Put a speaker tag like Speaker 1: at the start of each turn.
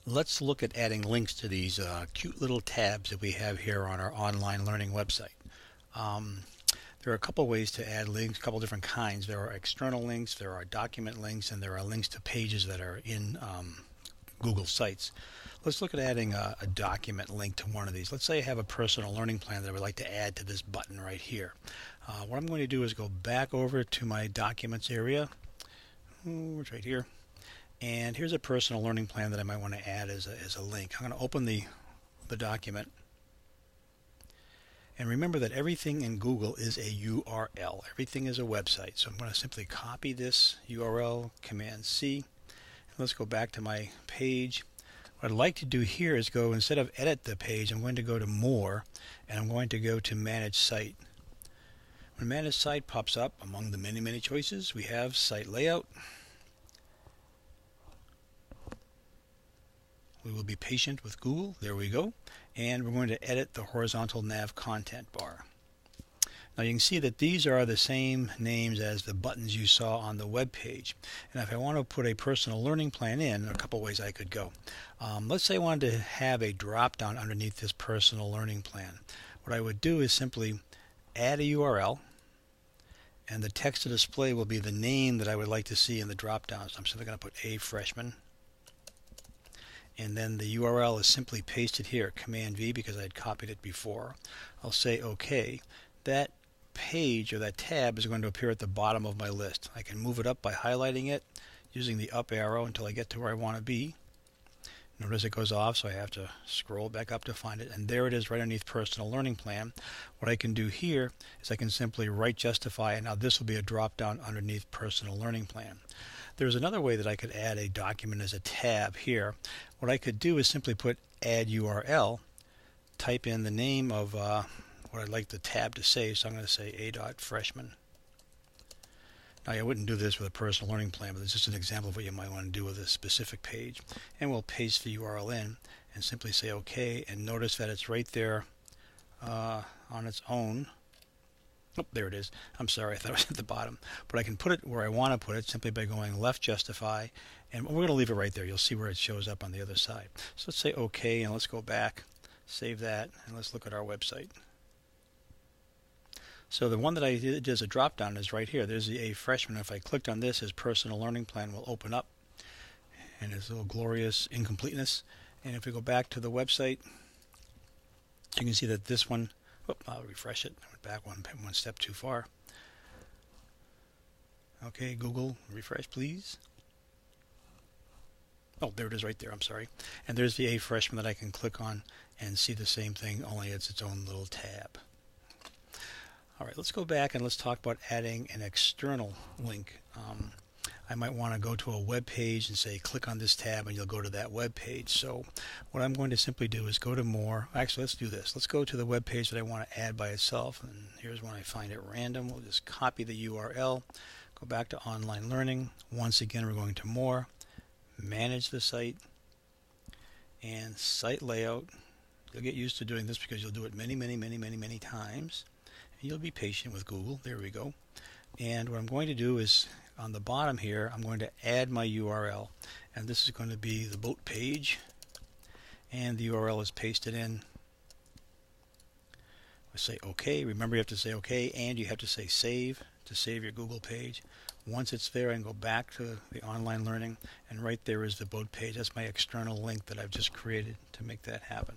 Speaker 1: Let's look at adding links to these cute little tabs that we have here on our online learning website. There are a couple ways to add links, a couple different kinds. There are external links, there are document links, and there are links to pages that are in Google Sites. Let's look at adding a document link to one of these. Let's say I have a personal learning plan that I would like to add to this button right here. What I'm going to do is go back over to my documents area. It's right here. And here's a personal learning plan that I might want to add as a link. I'm going to open the document. And remember that everything in Google is a URL. Everything is a website. So I'm going to simply copy this URL, Command C. Let's go back to my page. What I'd like to do here is go, instead of edit the page, I'm going to go to More, and I'm going to go to Manage Site. When Manage Site pops up, among the many choices, we have Site Layout. We will be patient with Google. There we go. And we're going to edit the horizontal nav content bar. Now you can see that these are the same names as the buttons you saw on the web page. And if I want to put a personal learning plan in, there are a couple ways I could go. Let's say I wanted to have a drop down underneath this personal learning plan. What I would do is simply add a URL, and the text to display will be the name that I would like to see in the drop down. So I'm simply going to put A Freshman. And then the URL is simply pasted here, Command V, because I had copied it before. I'll say OK. That page or that tab is going to appear at the bottom of my list. I can move it up by highlighting it using the up arrow until I get to where I want to be. Notice it goes off, so I have to scroll back up to find it. And there it is right underneath Personal Learning Plan. What I can do here is I can simply right justify, and now this will be a drop down underneath Personal Learning Plan. There's another way that I could add a document as a tab here. What I could do is simply put add URL, type in the name of what I'd like the tab to say, so I'm going to say A.Freshman. Now I wouldn't do this with a personal learning plan, but it's just an example of what you might want to do with a specific page. And we'll paste the URL in and simply say OK, and notice that it's right there on its own. Oh, there it is. I'm sorry, I thought it was at the bottom. But I can put it where I want to put it simply by going left justify, and we're going to leave it right there. You'll see where it shows up on the other side. So let's say OK, and let's go back, save that, and let's look at our website. So the one that I did as a drop down is right here. There's the A Freshman. If I clicked on this, his personal learning plan will open up, and his little glorious incompleteness. And if we go back to the website, you can see that this one, I'll refresh it. I went back one step too far. Okay, Google, refresh please. Oh, there it is right there, I'm sorry. And there's the A Freshman that I can click on and see the same thing, only it's its own little tab. All right, let's go back and let's talk about adding an external link. I might want to go to a web page and say click on this tab and you'll go to that web page. So what I'm going to simply do is go to More. Actually, let's do this. Let's go to the web page that I want to add by itself, and here's when I find it random. We'll just copy the URL, go back to Online Learning. Once again, we're going to More, Manage the Site, and Site Layout. You'll get used to doing this because you'll do it many times. You'll be patient with Google. There we go. And what I'm going to do is on the bottom here, I'm going to add my URL. And this is going to be the boat page. And the URL is pasted in. I say OK. Remember, you have to say OK, and you have to say save to save your Google page. Once it's there, I can go back to the online learning, and right there is the boat page. That's my external link that I've just created to make that happen.